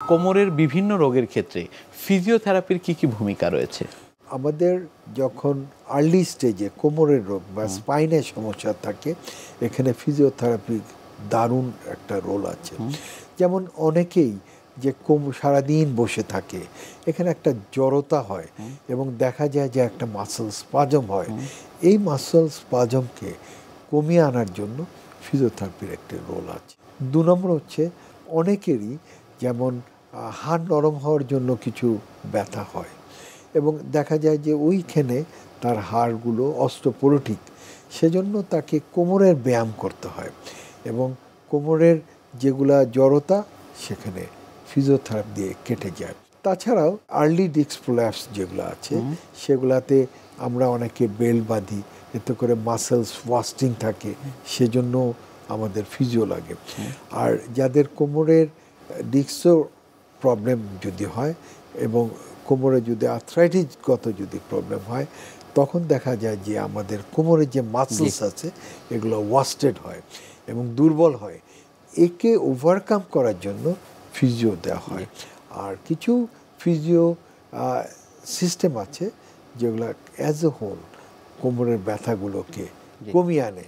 কোমরের বিভিন্ন রোগের ক্ষেত্রে ফিজিওথেরাপির কি ভূমিকা রয়েছে? আমাদের যখন আর্লি স্টেজে কোমরের রোগ বা স্পাইনের সমস্যা থাকে, এখানে ফিজিওথেরাপির দারুণ একটা রোল আছে। যেমন অনেকেই যে সারাদিন বসে থাকে, এখানে একটা জড়তা হয় এবং দেখা যায় যে একটা মাসল স্পাজম হয়। এই মাসল স্পাজমকে কমিয়ে আনার জন্য ফিজিওথেরাপির একটি রোল আছে। 2 নম্বর হচ্ছে অনেকেরই যেমন হাড় নরম হওয়ার জন্য কিছু ব্যথা হয় এবং দেখা যায় যে ওইখানে তার হাড়গুলো অস্টিওপোরোটিক, সেজন্য তাকে কোমরের ব্যায়াম করতে হয় এবং কোমরের যেগুলা জড়তা সেখানে ফিজিওথেরাপি দিয়ে কেটে যায়। তাছাড়াও আর্লি ডিস্ক প্রোল্যাপস যেগুলো আছে সেগুলাতে আমরা অনেকে বেল্ট বাঁধি, এতে করে মাসেলস ওয়াস্টিং থাকে, সেজন্য আমাদের ফিজিও লাগে। আর যাদের কোমরের ডিস্কও প্রবলেম যদি হয় এবং কোমরে যদি আর্থ্রাইটিসগত যদি প্রবলেম হয়, তখন দেখা যায় যে আমাদের কোমরের যে মাসলস আছে এগুলো ওয়াস্টেড হয় এবং দুর্বল হয়। একে ওভারকাম করার জন্য ফিজিও দেওয়া হয়। আর কিছু ফিজিও সিস্টেম আছে যেগুলো অ্যাজ এ হোল কোমরের ব্যথাগুলোকে কমিয়ে আনে।